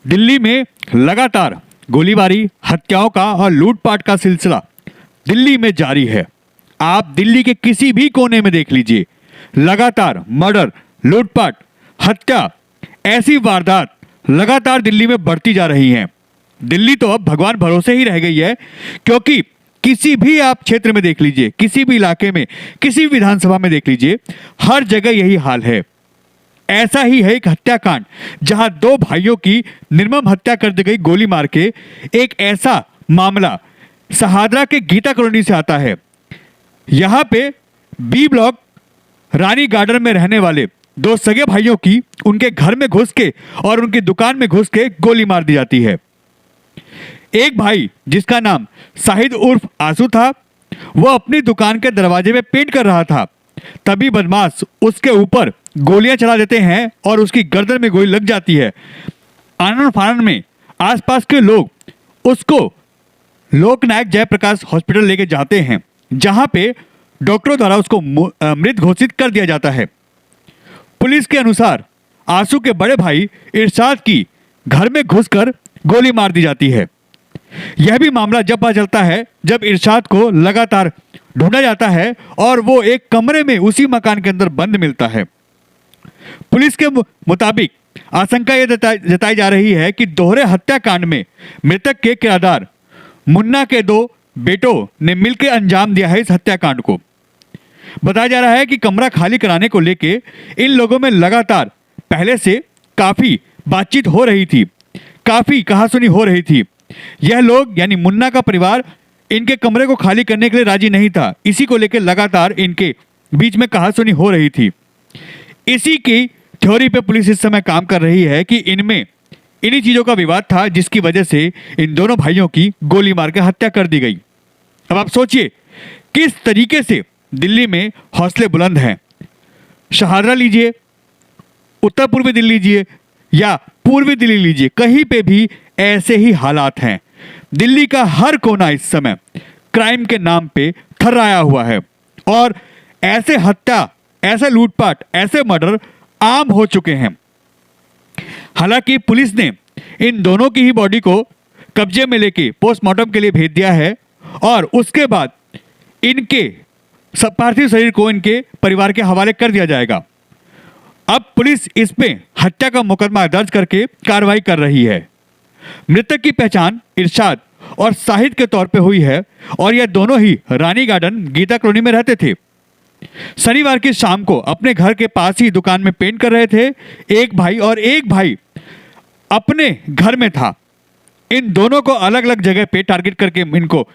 दिल्ली में लगातार गोलीबारी, हत्याओं का और लूटपाट का सिलसिला दिल्ली में जारी है। आप दिल्ली के किसी भी कोने में देख लीजिए, लगातार मर्डर, लूटपाट, हत्या, ऐसी वारदात लगातार दिल्ली में बढ़ती जा रही हैं। दिल्ली तो अब भगवान भरोसे ही रह गई है, क्योंकि किसी भी आप क्षेत्र में देख लीजिए, किसी भी इलाके में, किसी भी विधानसभा में देख लीजिए, हर जगह यही हाल है। ऐसा ही है एक हत्याकांड जहां दो भाइयों की निर्मम हत्या कर दी गई गोली मार के। एक ऐसा मामला सहादरा के गीता कॉलोनी से आता है। यहां पे बी ब्लॉक रानी गार्डन में रहने वाले दो सगे भाइयों की उनके घर में घुस के और उनकी दुकान में घुस के गोली मार दी जाती है। एक भाई जिसका नाम साहिद उर्फ आंसू था, वह अपनी दुकान के दरवाजे में पेंट कर रहा था। तभी बदमाश उसके ऊपर गोलियां चला देते हैं और उसकी गर्दन में गोली लग जाती है। आनन फानन में आसपास के लोग उसको लोकनायक जयप्रकाश हॉस्पिटल लेके जाते हैं, जहां पे डॉक्टरों द्वारा उसको मृत घोषित कर दिया जाता है। पुलिस के अनुसार आंसू के बड़े भाई इरशाद की घर में घुसकर गोली मार दी जाती है। यह भी मामला जब पता चलता है जब इरशाद को लगातार ढूंढा जाता है और वो एक कमरे में उसी मकान के अंदर बंद मिलता है। पुलिस के मुताबिक आशंका यह जताई जा रही है कि दोहरे हत्याकांड में मृतक के किरदार मुन्ना के दो बेटों ने मिलकर अंजाम दिया है इस हत्याकांड को। बताया जा रहा है कि कमरा खाली कराने को लेके इन लोगों में लगातार पहले से काफी बातचीत हो रही थी, काफी कहासुनी हो रही थी। यह लोग यानी मुन्ना का परिवार इनके कमरे को खाली करने के लिए राजी नहीं था। इसी को लेकर लगातार इनके बीच में कहासुनी हो रही थी। इसी की थ्योरी पे पुलिस इस समय काम कर रही है कि इनमें इन्हीं चीजों का विवाद था, जिसकी वजह से इन दोनों भाइयों की गोली मार के हत्या कर दी गई। अब आप सोचिए किस तरीके से दिल्ली में हौसले बुलंद हैं। शहादरा लीजिए, उत्तर पूर्वी दिल्ली लीजिए या पूर्वी दिल्ली लीजिए, कहीं पे भी ऐसे ही हालात हैं। दिल्ली का हर कोना इस समय क्राइम के नाम पे थर्राया हुआ है और ऐसे हत्या, ऐसे लूटपाट, ऐसे मर्डर आम हो चुके हैं। हालांकि पुलिस ने इन दोनों की ही बॉडी को कब्जे में लेके पोस्टमार्टम के लिए भेज दिया है और उसके बाद इनके पार्थिव शरीर को इनके परिवार के हवाले कर दिया जाएगा। अब पुलिस इस पे हत्या का मुकदमा दर्ज करके कार्रवाई कर रही है। मृतक की पहचान इरशाद और साहिद के तौर पे हुई है और यह दोनों ही रानी गार्डन गीता कॉलोनी में रहते थे। शनिवार की शाम को अपने घर के पास ही दुकान में पेंट कर रहे थे एक भाई, और एक भाई अपने घर में था। इन दोनों को अलग अलग जगह पे टारगेट करके इनको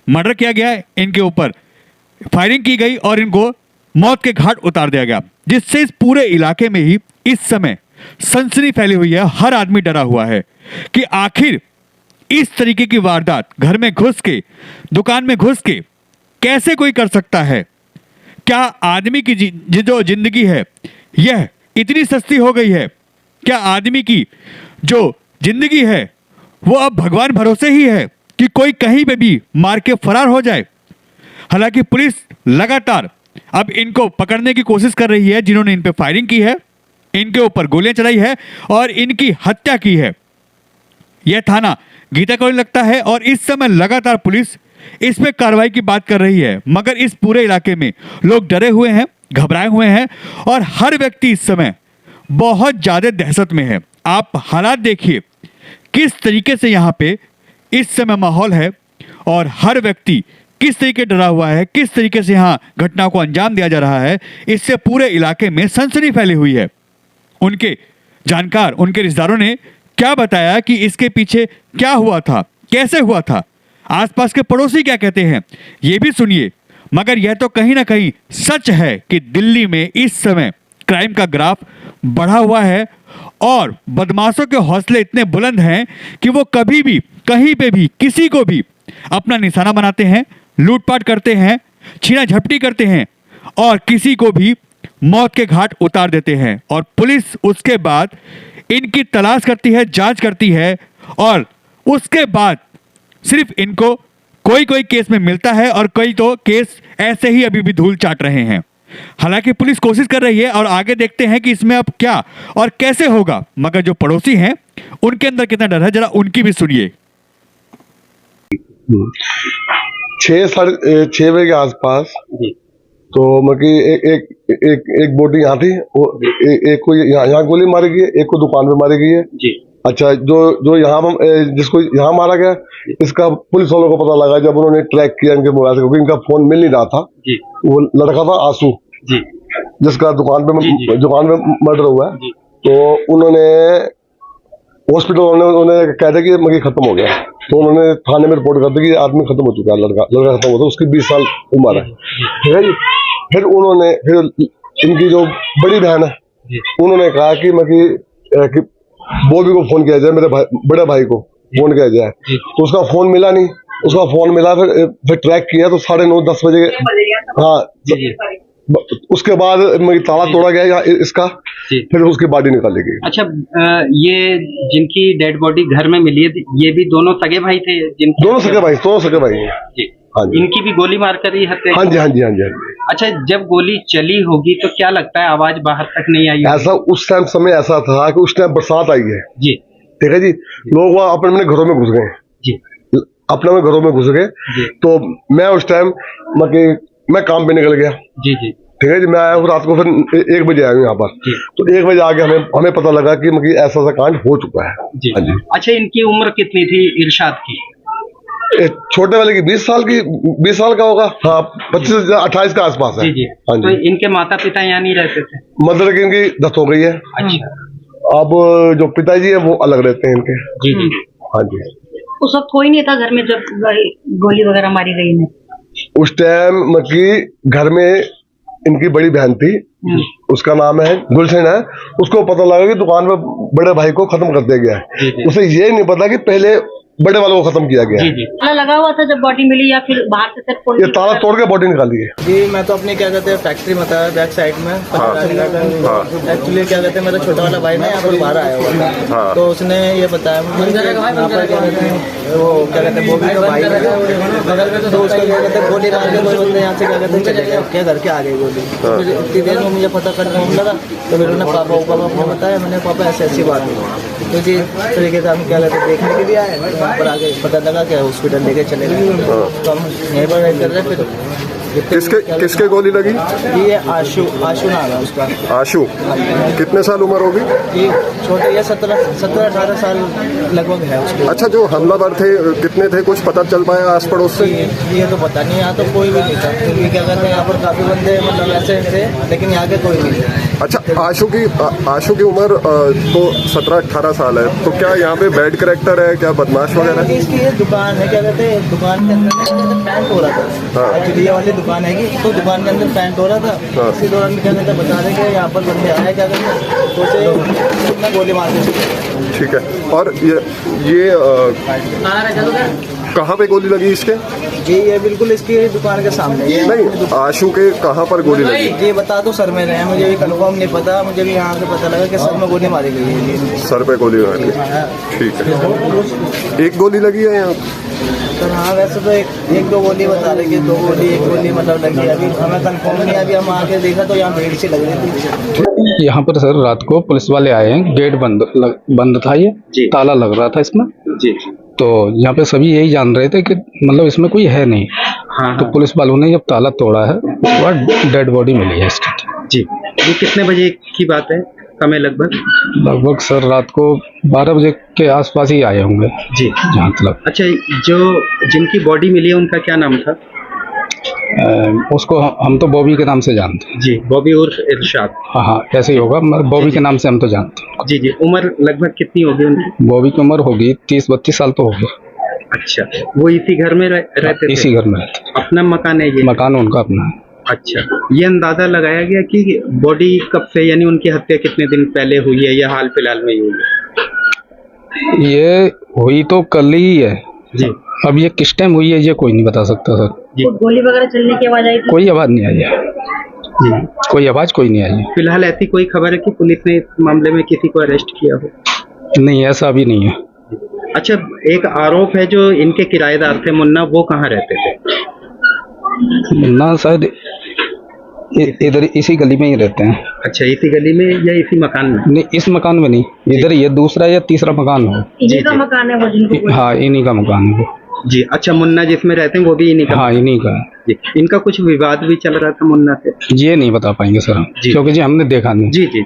मर्डर किया गया, इनके ऊपर फायरिंग की गई और इनको मौत के घाट उतार दिया गया, जिससे इस पूरे इलाके में ही इस समय सनसनी फैली हुई है। हर आदमी डरा हुआ है कि आखिर इस तरीके की वारदात घर में घुस के, दुकान में घुस के कैसे कोई कर सकता है। क्या आदमी की जो जिंदगी है यह इतनी सस्ती हो गई है? क्या आदमी की जो जिंदगी है वो अब भगवान भरोसे ही है कि कोई कहीं पे भी मार के फरार हो जाए? हालांकि पुलिस लगातार अब इनको पकड़ने की कोशिश कर रही है जिन्होंने इन पे फायरिंग की है, इनके ऊपर गोलियां चलाई है और इनकी हत्या की है। यह थाना गीता कॉलोनी लगता है और इस समय लगातार पुलिस इस पे कार्रवाई की बात कर रही है, मगर इस पूरे इलाके में लोग डरे हुए हैं, घबराए हुए हैं और हर व्यक्ति इस समय बहुत ज्यादा दहशत में है। आप हालात देखिए किस तरीके से यहाँ पे इस समय माहौल है और हर व्यक्ति किस तरीके डरा हुआ है, किस तरीके से यहाँ घटनाओं को अंजाम दिया जा रहा है। इससे पूरे इलाके में सनसनी फैली हुई है। उनके जानकार, उनके रिश्तेदारों ने क्या बताया कि इसके पीछे क्या हुआ था, कैसे हुआ था, आसपास के पड़ोसी क्या कहते हैं, ये भी सुनिए। मगर यह तो कहीं ना कहीं सच है कि दिल्ली में इस समय क्राइम का ग्राफ बढ़ा हुआ है और बदमाशों के हौसले इतने बुलंद हैं कि वो कभी भी, कहीं पे भी, किसी को भी अपना निशाना बनाते हैं, लूटपाट करते हैं, छीना झपटी करते हैं और किसी को भी मौत के घाट उतार देते हैं। और पुलिस उसके बाद इनकी तलाश करती है, जांच करती है और उसके बाद सिर्फ इनको कोई कोई केस में मिलता है और कई तो केस ऐसे ही अभी भी धूल चाट रहे हैं। हालांकि पुलिस कोशिश कर रही है और आगे देखते हैं कि इसमें अब क्या और कैसे होगा। मगर जो पड़ोसी हैं उनके अंदर कितना डर है, जरा उनकी भी सुनिए। 6 बजे के आसपास तो मतलब एक एक एक एक बोटी यहाँ थी, एक को यहाँ गोली मारी गई है, एक को दुकान पे मारी गई है जी। अच्छा, जो यहाँ जिसको यहाँ मारा गया, इसका पुलिस वालों को पता लगा जब उन्होंने ट्रैक किया इनके मोबाइल से, क्योंकि इनका फोन मिल नहीं रहा था जी। वो लड़का था आंसू जी, जिसका दुकान पे मर्डर हुआ है। तो उन्होंने हॉस्पिटल उन्होंने कह दिया कि मगी खत्म हो गया, तो उन्होंने थाने में रिपोर्ट कर दी कि आदमी खत्म हो चुका है, लड़का खत्म हो गया, उसकी 20 साल उम्र है, ठीक है जी। फिर उन्होंने इनकी जो बड़ी बहन है उन्होंने कहा कि मगी कि बॉबी को फोन किया जाए, मेरे बड़े भाई को फोन किया जाए, तो उसका फोन मिला नहीं। उसका फोन मिला, फिर ट्रैक किया तो 9:30-10 बजे, हाँ, उसके बाद ताला तोड़ा गया इसका, फिर उसकी बॉडी निकाली गई। अच्छा, ये जिनकी डेड बॉडी घर में मिली है, ये भी दोनों सगे भाई थे? दोनों सगे भाई हैं। हाँ जी। इनकी भी गोली मारकर ही हत्या? हाँ जी। अच्छा, जब गोली चली होगी तो क्या लगता है आवाज बाहर तक नहीं आई? ऐसा उस समय ऐसा था कि उस टाइम बरसात आई है जी, ठीक है जी। लोग वहाँ अपने घरों में घुस गए जी, अपने घरों में घुस गए। तो मैं उस टाइम मैं काम पे निकल गया जी, ठीक है जी। मैं आया हूँ रात को, फिर 1 बजे आया हूँ यहाँ पर। तो 1 बजे आके हमें पता लगा कि ऐसा कांड हो चुका है जी। हाँ जी। अच्छा, इनकी उम्र कितनी थी इरशाद की? छोटे वाले की 20 साल का होगा, हाँ, 25-28 के आसपास है जी। हाँ जी। तो इनके माता पिता यहाँ नहीं रहते थे? मतलब कि इनकी डेथ हो गई है। अच्छा। अब जो पिताजी है वो अलग रहते हैं इनके जी। हाँ जी। उस वक्त कोई नहीं था घर में जब गोली वगैरह मारी गई है? उस टाइम मतलब घर में इनकी बड़ी बहन थी, उसका नाम है गुलशन है। उसको पता लगा कि दुकान में बड़े भाई को खत्म कर दिया गया है। उसे ये नहीं पता कि पहले बड़े वालों को खत्म किया गया। ताला लगा हुआ था जब बॉडी मिली, या फिर बाहर से सिर्फ ये ताला तोड़ के बॉडी निकाली है जी। मैं तो अपनी क्या कहते हैं फैक्ट्री में था, बैक साइड में। एक्चुअली क्या कहते हैं, मेरा छोटा वाला भाई ना यहाँ पर बाहर आया हुआ था, तो उसने ये बताया मुझे यहाँ पर क्या कहते हैं, वो क्या कहते हैं बॉबी का भाई है, तो उसको क्या कहते हैं गोली मार के कोई बंदे यहाँ से क्या कहते हैं चले गए, क्या घर के आ गई गोली। इतनी देर में मुझे पता करने को मिला, तो फिर उन्होंने पापा ने बताया, मैंने पापा ऐसी बात हुई, तो जी तरीके से हम क्या कहते हैं देखने के लिए आए, वहाँ पर आगे पता लगा कि हॉस्पिटल लेके चले गए। तो हम यहीं पर वेट कर रहे हैं। फिर किसके गोली लगी? ये आशु नाम है उसका। आशु कितने साल उम्र होगी? ये छोटे, ये 17-18 साल लगभग है उसके। अच्छा, जो हमलावर थे कितने थे, कुछ पता चल पाया आस पड़ोस से? ये तो पता नहीं, यहाँ तो कोई भी नहीं था, क्योंकि क्या कहते हैं यहाँ पर काफी बंदे मतलब ऐसे थे, लेकिन यहाँ के कोई नहीं थे। अच्छा, आशु की उम्र तो 17-18 साल है, तो क्या यहाँ पे बैड कैरेक्टर है, क्या बदमाश वगैरह? इसकी ये दुकान है, क्या कहते हैं दुकान के अंदर पैंट हो रहा था एक्चुअली, ये वाली दुकान है, तो दुकान के अंदर पैंट हो रहा था। इसी दौरान क्या कहते हैं बता रहे कि यहाँ पर बंदे आए, क्या कहते हैं तो उसे गोली मार दी। ठीक है। और ये कहाँ पे गोली लगी इसके? जी, ये बिल्कुल इसकी दुकान के सामने। नहीं, आशु के कहाँ पर गोली लगी? ये बता दो सर में रहे, मुझे भी कंफर्म नहीं पता, मुझे भी यहाँ से पता लगा कि सर में गोली मारी गई है। सर पे गोली मारी? ठीक है। एक गोली लगी है यहाँ सर? हाँ, वैसे तो एक दो गोली बता रहे कि 2 गोली 1 गोली मतलब लगी, अभी हमें कंफर्म नहीं। अभी हम आके देखा तो यहाँ भीड़ सी लग रही थी। यहाँ पर सर रात को पुलिस वाले आए हैं, गेट बंद था, ये ताला लग रहा था इसमें जी। तो यहाँ पे सभी यही जान रहे थे कि मतलब इसमें कोई है नहीं। हाँ, तो पुलिस वालों ने जब ताला तोड़ा है उसके बाद डेड बॉडी मिली है इसकी जी। ये कितने बजे की बात है समय? लगभग सर रात को 12 बजे के आसपास ही आए होंगे जी, जहाँ तक। अच्छा, जिनकी बॉडी मिली है उनका क्या नाम था? उसको हम तो बॉबी के नाम से जानते हैं जी। बॉबी उर्फ इरशाद? हाँ, ऐसे ही होगा, बॉबी के नाम से हम तो जानते हैं जी। उम्र लगभग कितनी होगी उनकी? बॉबी की उम्र होगी 30-32 साल तो होगी। अच्छा, वो इसी घर में रहते थे? इसी घर में रहते। अपना मकान है ये? मकान उनका अपना है। अच्छा, ये अंदाजा लगाया गया कि बॉडी कब से, यानी उनकी हत्या कितने दिन पहले हुई है या हाल फिलहाल में हुई है? ये हुई तो कल ही है जी। अब ये किस टाइम हुई है ये कोई नहीं बता सकता सर। गोली वगैरह चलने की आवाज आई थी? कोई आवाज नहीं आई है जी, कोई आवाज कोई नहीं आई है। फिलहाल ऐसी कोई खबर है कि पुलिस ने इस मामले में किसी को अरेस्ट किया हो? नहीं, ऐसा अभी नहीं है। अच्छा, एक आरोप है जो इनके किराएदार थे मुन्ना, वो कहाँ रहते थे? मुन्ना शायद इधर इसी गली में ही रहते हैं। अच्छा, इसी गली में या इसी मकान में? नहीं, इस मकान में नहीं, इधर ये दूसरा या तीसरा मकान हो। इन्हीं का मकान है वो जिनको हाँ, इन्हीं का मकान है वो। जी। अच्छा, मुन्ना जिसमें रहते हैं वो भी इन्हीं का? हाँ, इन्हीं का है। जी। इनका कुछ विवाद भी चल रहा था मुन्ना से? ये नहीं बता पाएंगे सर हम, जी। क्योंकि जी हमने देखा नहीं। जी जी।